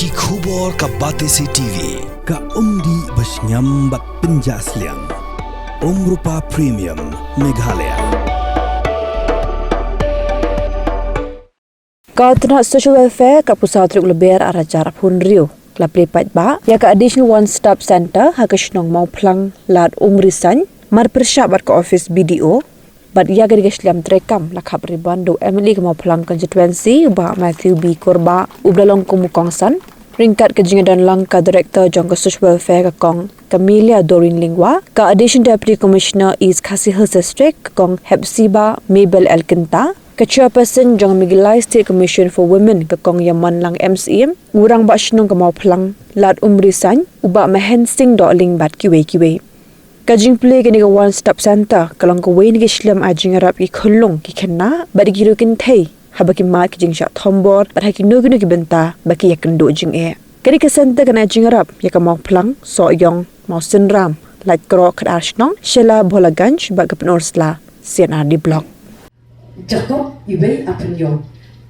Ki khubor ka Batesi TV ka umdi basnyambak penjaslian Rupa Premium Meghalaya. Kau tena social welfare ka pusat truk leber arah Ïarap Hunriu. La plepat ba ya ka additional one stop center ha ka shnong Mawphlang lad umrisan mar persyak bat ka office BDO bat ya ga digasliam trekam la khap ribando Emily ka Mawphlang constituency ba Matthew B Korba ublalong kumukongsan ringkat ke jingadan langka director jong ka social welfare ka kong Camelia Dorin Lingwa ka addition deputy commissioner is Kasih District kong Hepsiba Mabel Elkinta ka chairperson jong Meghalaya State Commission for Women ka kong Yaman lang MCM urang ba shnong ka Mawphlang lad umrisan uba mahensing do ling bat kiwe kajing play ka niga one stop center kalong ka way niga shlam ajing Ïarap ki khulung ki khanna badi giru Kynthei habaki mat ki jing Shah Thombor bat haki nugu benta baki yakin do jing kadi ka center kana ajing Ïarap ya ka Mawphlang so yong mau sinram lad kro kad arshnong shela bolaganj ba ka penorsla CNR di blog Jacob iwe apenyo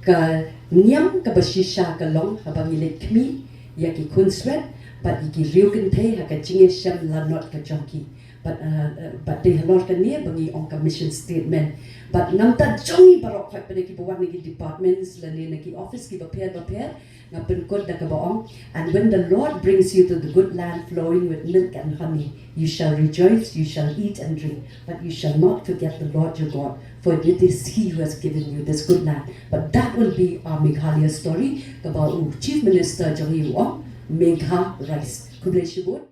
ka niam ka basisha ka long habang ilik kmi ya ki kunswet but iki riu Kynthei ha ka jinge sham la not ka jonki but they halor ka ni bangi on ka mission statement but namta jongi barok ka pene ki bawan ni departments la ni ki office ki baper nga pen kod da ka baong and when the Lord brings you to the good land flowing with milk and honey you shall rejoice you shall eat and drink but you shall not forget the Lord your God for it is He who has given you this good land. But that will be our Meghalaya story about Chief Minister Jong Yu Megha Rice. Kublai Shibut.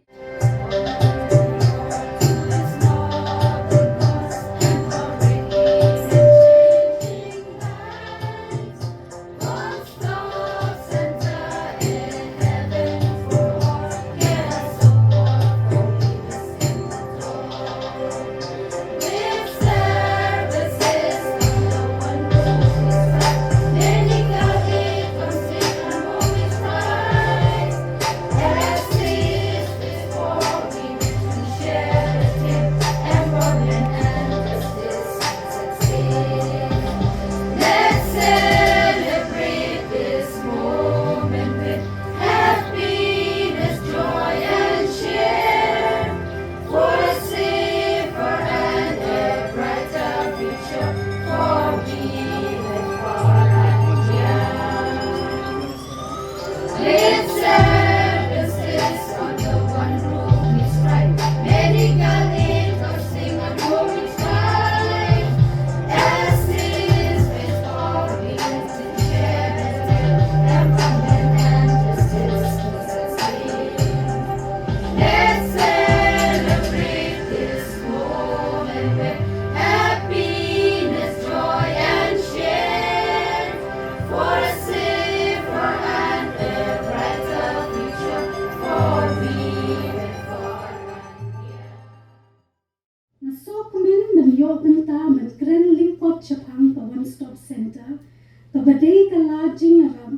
Kabadai kalajing Ïarap,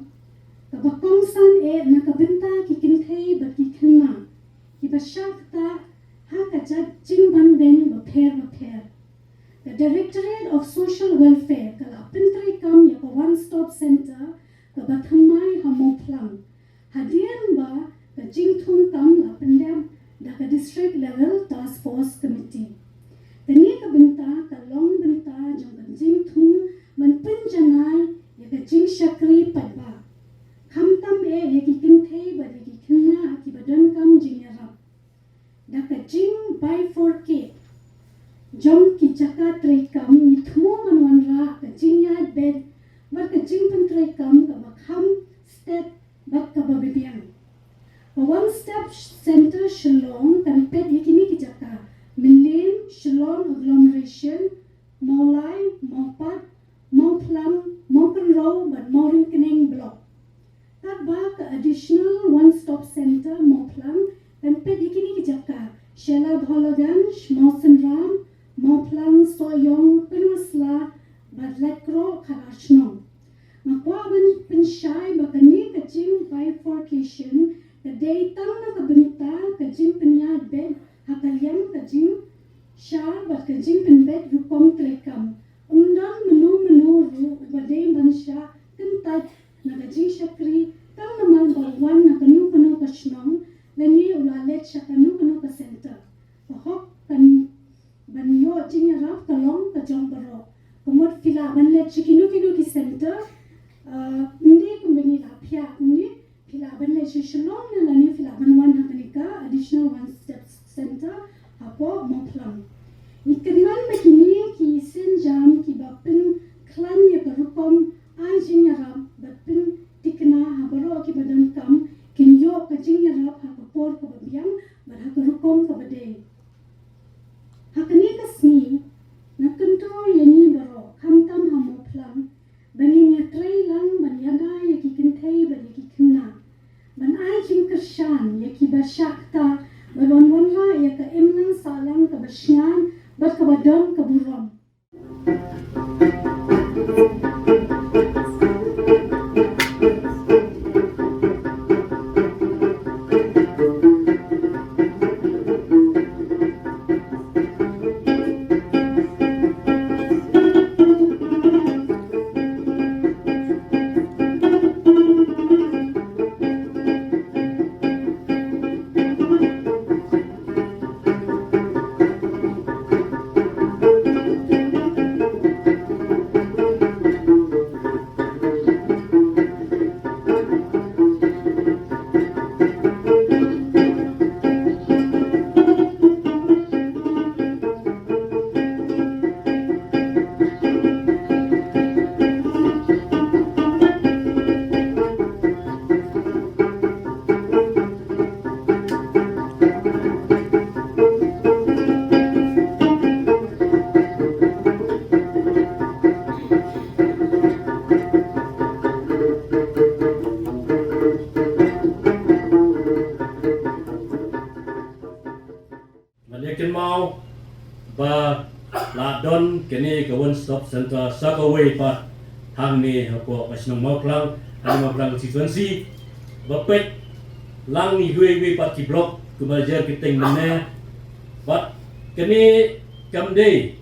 kabakongsan nakabenta ki Kynthei bat ki khanna, ki basyakta ha kajajing banben baper. The Directorate of Social Welfare kala pintri kam ya one stop center kabathamai ha Mawphlang. Hadian ba kajing thum kam la pendam da ka district level task force committee. Tani kabenta kalong benta jong kajing thum man penjanai ya kajing syakri padba khamtam ki Kynthei badi ki khanna ki badan kam jing Ïarap da kajing by 4k jom ki jaka trekam ni thmo manwanra kajing yad bed bat kajing pen trekam ka bakham step bat ka babibiang a one step center Shillong kan pet yakini ki jaka Minlin Shillong agglomeration Mawlai Mawpat Mawphlang, Mawkenrow, but Mawrinkening block. Kaba ka additional one-stop center Mawphlang dan pedikini kijaka Shela Bholaganj, Mawsenram, Mawphlang, Soyong, Penusla, but Lekro Karashno. Makwaban pensyai bakani kajing bifurcation kadai tang na kabenta kajing penyad bed hakaliam kajing Shah but kajing penbed rukom trekam. Undang menu ru badai mansha kentat na kajing syakri tang namal ba one Shakanu Kanu Center. Hok kan banyo jing Ïarap kalong ka jong baro. Kumot fila banlet chikinu kinu ki center. Undi kumbini lapia undi fila banlet shishlong na lani fila banwan hakanika additional one step center hapo Mawphlang. Ikanman makini ki senjam ki bapin klan ya karukom ay jing Ïarap bapin tikna habaro ki badan kam kinyo ka jing Ïarap hakapor ka babiang bar hakarukom ka bade. Hakani kasmi nakanto yani baro kamtam ha Mawphlang bangin ya tray lang ban yada ya ki Kynthei ban ya ki kina ban ay jing kashan ya ki bashakta balon wanra ya ka emlang salang ka basyan bar ka badam ka buram. Malikin mau ba la don kini ke one stop center sakaway pa hang ni hapo kasnong Mawphlang hang Mawphlang constituency bapet lang ni hui pat ki blok kumajar kiting mana bat kini kamde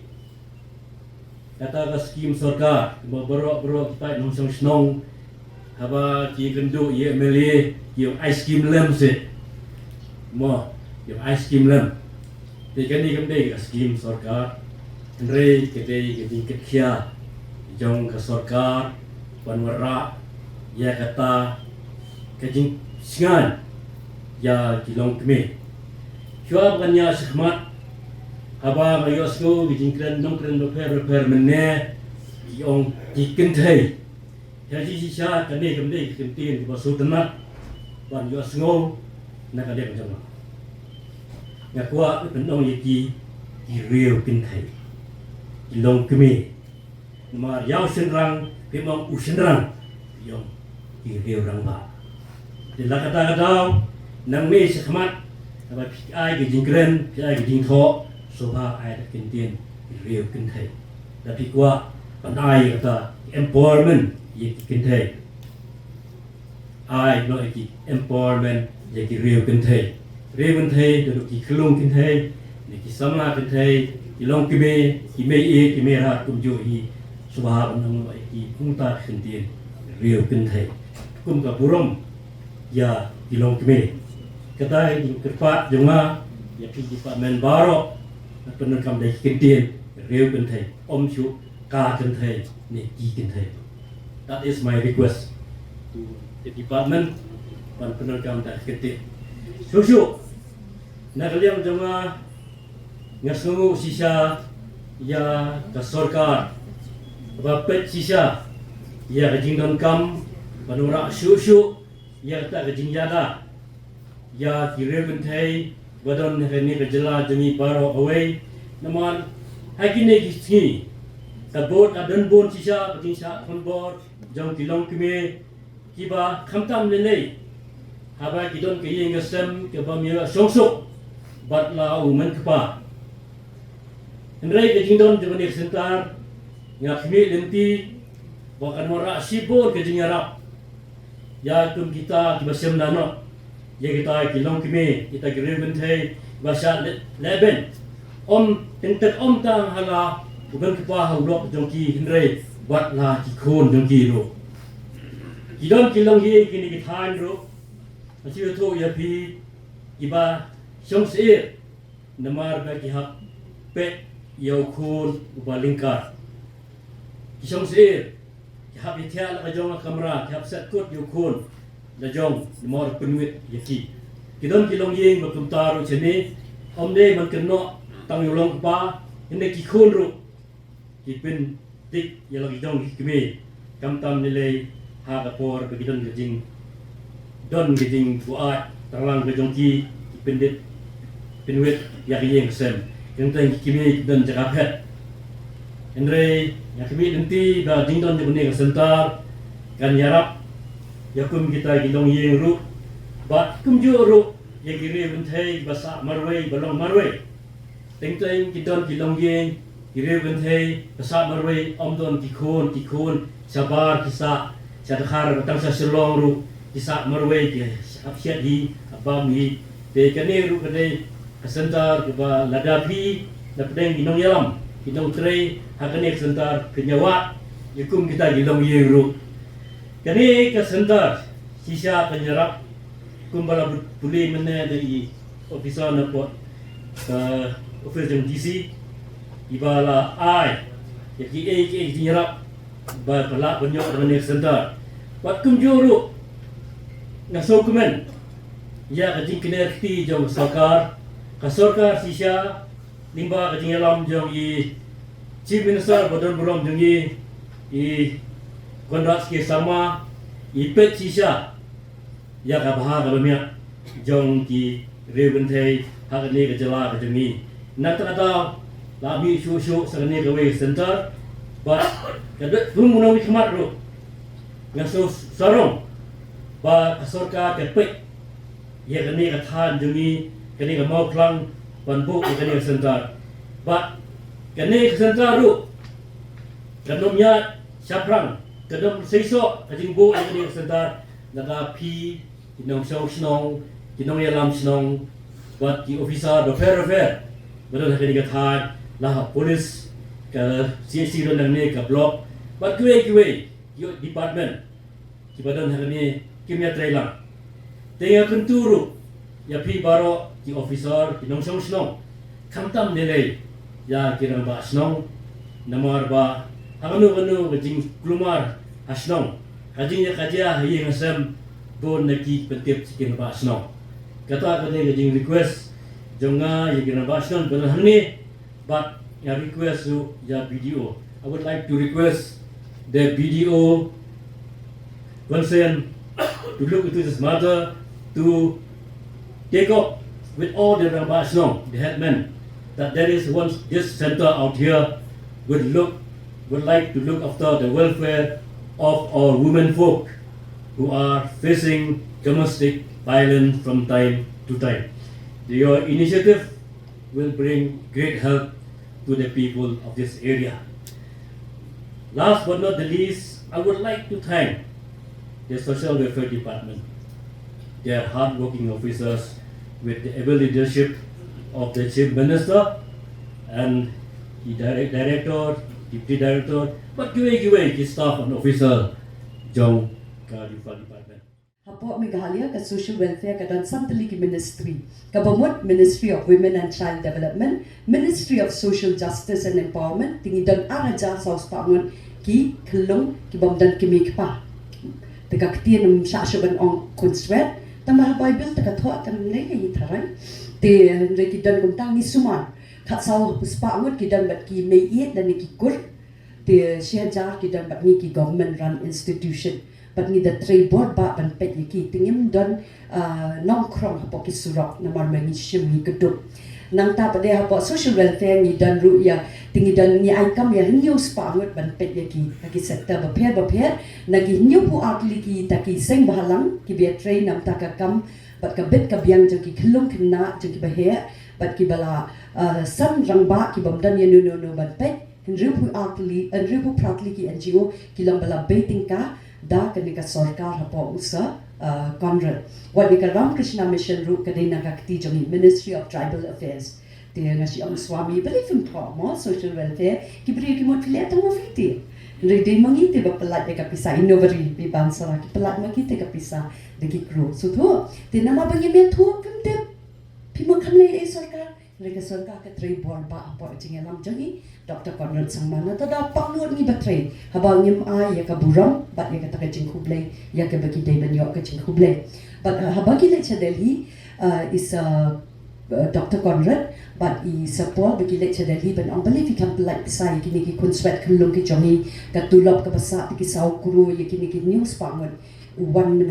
kata ka skim sarkar boro kita nong snong haba ki gendu ye meli yung ice cream lem se mo yung ice cream lem thì cái này cũng đây là scheme sarkar, rồi cái đây cái gì cái kia, trong cái sarkar, panwara, ya kata cái gì singan, ya kilong kami. Siapa kanya sekhmat, haba mayosku cái gì keren nong keren repair mana, yang Kynthei, jadi Shah cái này cũng đây cái tiền của sultanat, pan yosku, nak ada macam mana? Ngakua penong yaki real Kynthei ilong kami nama yang senrang memang usenrang yang real rang ba bila kata nang ni sekhmat apa ai ke jingkren ai ke jingtho soba ai ke kintin real Kynthei tapi kuat pandai kata empowerment yaki Kynthei ai no yaki empowerment yaki real Kynthei Kynthei duduk di kelung Kynthei, di kisama Kynthei, di long kime, kime ra kumjo hi subah nang ki kungta Kynthei, real Kynthei. Kum ka burom ya di long kime. Kata di kerpat jonga ya di Departmental baro penun kam dai Kynthei, real Kynthei. Om chu ka Kynthei ni ki Kynthei. That is my request to the department pan penun kam dai Kynthei. Susu nakaliam jonga ngasungu sisa ya ka sarkar bapet sisa ya kajingdon kam panura susu ya ta kajingjada ya real Kynthei badon ni kajela jemi baro away naman hakine kiski tabot adan bon sisa kajingsa Thombor jong kilong kime Kiba khamtam lelei haba kidon kiyeng gasem ke bamya songsok batla uman kepa Henry ke jingdon jamanir sentar ngakmi lenti bakan mora sibor ke Ïarap ya tum kita kibasem dano ya kita kilong kime kita real Kynthei basa leben om tentet om tang hala bukan kepa haulok jongki Henry batla kikon jongki ro kidon kilong hi kini kithan ro Asyik tu ya pi Kiba Syong Sir Namar bagi hak pek yau kun ubalingkar Syong Sir hak itiak la jong kamera hak set kut yau kun la jong namar penuit yaki Kidon kilong ying bakumtaru cheni omde man keno tang yulong pa inde ki kun ru kipin tik yalong idong kime kamtam nilai ha kapor begidon gejing don gejing buat terlang gejong ki pendit penuit yang sem yang teng kime dan jakapet Andre yang kime nanti ba dingdon de bune sentar kan Ïarap yakum kita gidong yeng ru ba kumju ru yang kire benthei basa marwei balong marwei teng kidon gidong yeng kire benthei basa marwei omdon tikun sabar kisah sadkhar batang sa silong ru kisah marwei ke apsiat hi abam hi te kane ru kane kasentar ke ba ladapi dapdeng ginong yalam ginong trei hakane kasentar kenyawa yakum kita gilong ye ru kane kasentar sisa penyerap kumbala puli mene dari ofisa na pot ka ofis jeng DC ibala ai yaki ke nyerap ba pelak penyok dengan kasentar wat kumjuru ngaso kumen ya kajing kinerti jong sarkar kasorkar sisa limba kajing alam jong i chief minister bodon borom jong i kondrat ke sama i pet sisa ya ka bahar balmia jong ki rebenthei hakne ke jela ke jemi nakata lami shu sakne ke we center ba kadet rumunong hikmat ro ngaso sarong ba kasorkar ke pet ya kani ka than jumi kani ka Mawphlang banbu kani ka sentar ba kani ka sentar ru kanomnya saprang kadom seiso kajing bu kani ka sentar naga pi kinong snong kinong yalam snong ba ki officer do fair badal kani ka than la polis ka CC ro nang ne ka block ba kiwe yo department ki badan kani kimya trailang Tengah kenturu ya pi baro ki officer ki nong snong kamtam nilai ya kira ba snong namar ba haganu gajing klumar asnong gajing ya kaja hi ngasam bon naki pentip cikin ba snong kata kata gajing request jonga ya kira ba snong benar hani but ya request su ya video I would like to request the video concern to look into this matter to take up with all the Rambasnong, the headmen, that there is one this center out here would like to look after the welfare of our women folk who are facing domestic violence from time to time. Your initiative will bring great help to the people of this area. Last but not the least, I would like to thank the Social Welfare Department. They are hard-working officers with the able leadership of the Chief Minister and the Director, Deputy Director, but giveaway the staff and officer Jong Kadifa Department. Hapo Meghalaya ka social welfare ka dan samtali ki ministry. Kabamot Ministry of Women and Child Development, Ministry of Social Justice and Empowerment, tingi dan araja sa uspangon ki kelong ki bamdan ki mikpa. Tegak tian Shah ong kunswet tambah Bible taka thwa tam nei hi tharai te re ki dan kum tang ni suman khat sau puspa ngot ki dan bat ki mei yet dan ki kur te shehjar ki dan bat ni ki government run institution bat ni da trade board ba ban pet ki tingim don nong krong hapo ki surok namar mangi shim ni keduk nang ta pade hapo social welfare ni dan ru ya tingi dan ni aikam ya hinyu spa ngot ban pet ki sector ba pher nagi hinyu pu atli ki taki seng bahalang ki be train nam takakam bat ka bet ka biang jo ki khlung khna jo ki bahe bat ki bala san rangba ki bamdan ye no ban pet hinru pu pratli ki NGO ki lam bala beting ka da kanika sarkar hapo usa Conrad what we Ram Krishna mission ru kadina kakti jongi Ministry of Tribal Affairs te ngasi ang swami believe in mo social welfare ki bri ki mo filet mo fiti re de mangi te ba pelat ka pisa innovary bi bansara ki pelat mangi te ka pisa de ki kro so to te nama bangi me thu pimte pimo kamlay sarkar mereka sarkar ke tray bor ba apa jinge lam jangi doktor kornel sang mana tada paknut ni batray habang nyem ya ka buram bat ya ka jing kublay ya ka bagi dai ban yok ka jing kublay but habagi le Delhi is Dr. Conrad, but he support bagi lecture Delhi ban ang believe he can like sai kini ki kun sweat kulung ki jongi ka tulop ka basa ki sau guru ye kini ki news pangon one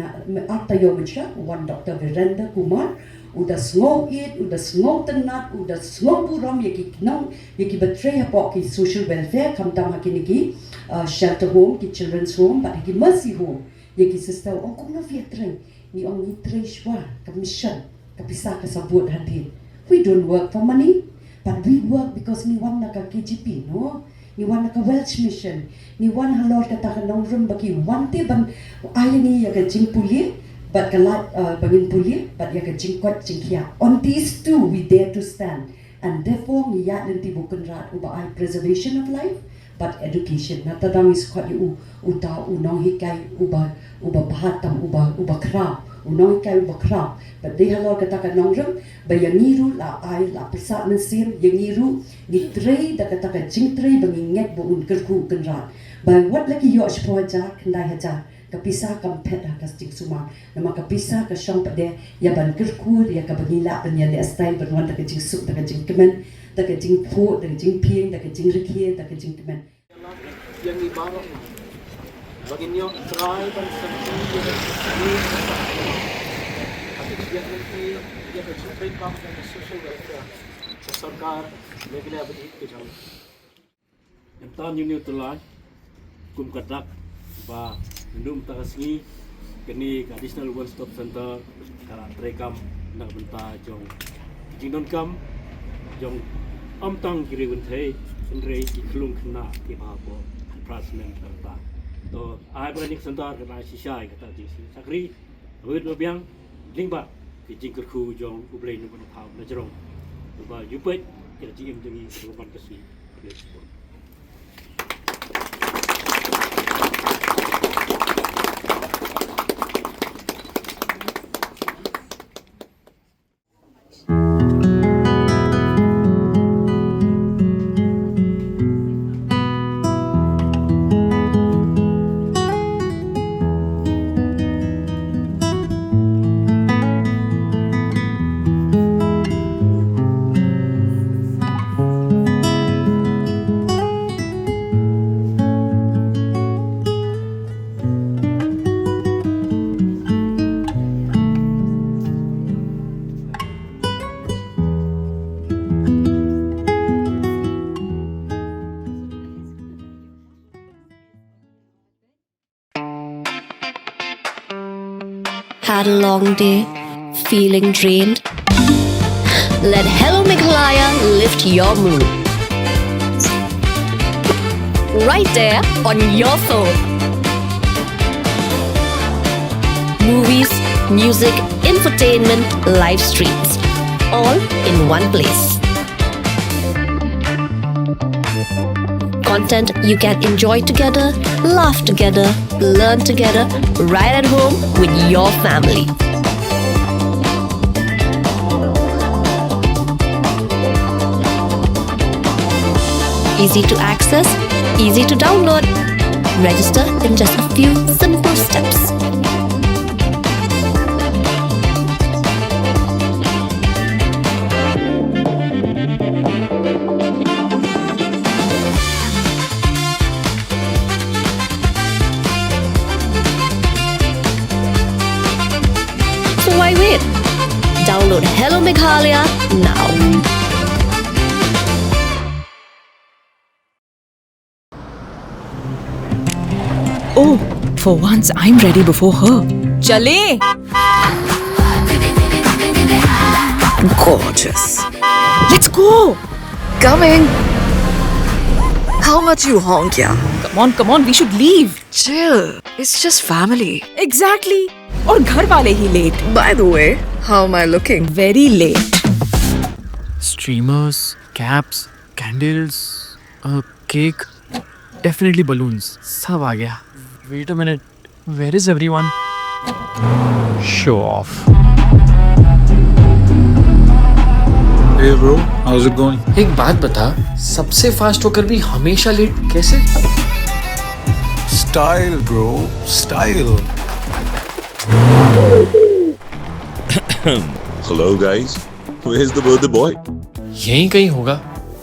arta yo mencha one Dr. Virendra Kumar udah ngong it udah ngong tenat udah ngong buram ye ki nong ye ki betray apa ki social welfare kam tam kini ki shelter home ki children's home but ki mercy home ye ki sister ong kung na vietray ni ong ni treshwa ka mission kapisah kasabut hadir. We don't work for money, but we work because ni wan naka KGP, no? Ni wan naka Welsh mission. Ni wan halor kata kanong room bagi wan te ban ay ni ya ka jing puli, but kalat bangin puli, but ya ka jing kot jing kia. On these two we dare to stand, and therefore ni ya nanti bukan rat uba ay preservation of life, but education. Natadang is kot yu uta unong hikai uba bahatam uba krab. Unong kay bakra but they halor kata kanongrem bayangiru la ai la pisa mensir yangiru ni trei da kata ka jing trei banginget bo un kerku kenrat by what lagi yo spoja kendai haja kapisa kampet ha kas jing suma nama kapisa ka shong pade ya ban kerku ya ka bangila banya le style ban wan da ka jing sup da ka jing kemen da ka jing pho da ka jing pieng da ka jing rikie da ka jing kemen yang ibarat baginyo try ban dia nanti dia bercuti kam dan social welfare sarkar Meghalaya bagi ke jauh yang tahun ini tulai kum kadak ba ndum takasngi kini additional one stop center kara trekam nak benta jong jingdon kam jong amtang kiri Kynthei indrei iklung kena Kiba ko Departmental to ai berani center kena Shah kata jisi sakri awit babiang lingba ki jingker khu jong ublei nu ban phau na jerong ba yupet ki jim jengi rupan kasi Had a long day, feeling drained? Let Hello Meghalaya lift your mood. Right there on your phone. Movies, music, infotainment, live streams, all in one place. Content you can enjoy together, laugh together, learn together, right at home with your family. Easy to access, easy to download. Register in just a few simple steps. Why wait? Download Hello Meghalaya now. Oh, for once I'm ready before her. Chale! Gorgeous. Let's go! Coming. How much you honk, yeah? Come on, we should leave. Chill. It's just family. Exactly. और घर वाले ही late. By the way, how am I looking? Very late. Streamers, caps, candles, a cake, definitely balloons. सब आ गया. Wait a minute. Where is everyone? Show off. Hey bro, how's it going? एक बात बता, सबसे फास्ट होकर भी हमेशा लेट कैसे? Style bro, style. Hello guys, where's the birthday boy? यहीं कहीं होगा,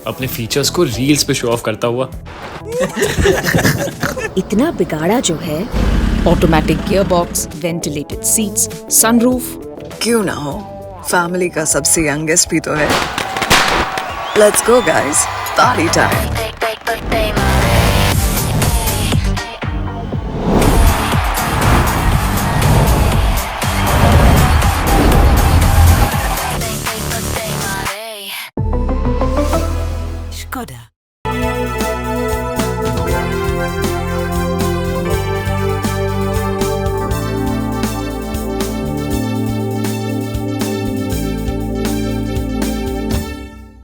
अपने फीचर्स को रील्स पे शो ऑफ करता हुआ। इतना बिगाड़ा जो है, automatic gear box, ventilated seats, sunroof. क्यों ना हो, फैमिली का सबसे यंगेस्ट भी तो है। Let's go guys, party time.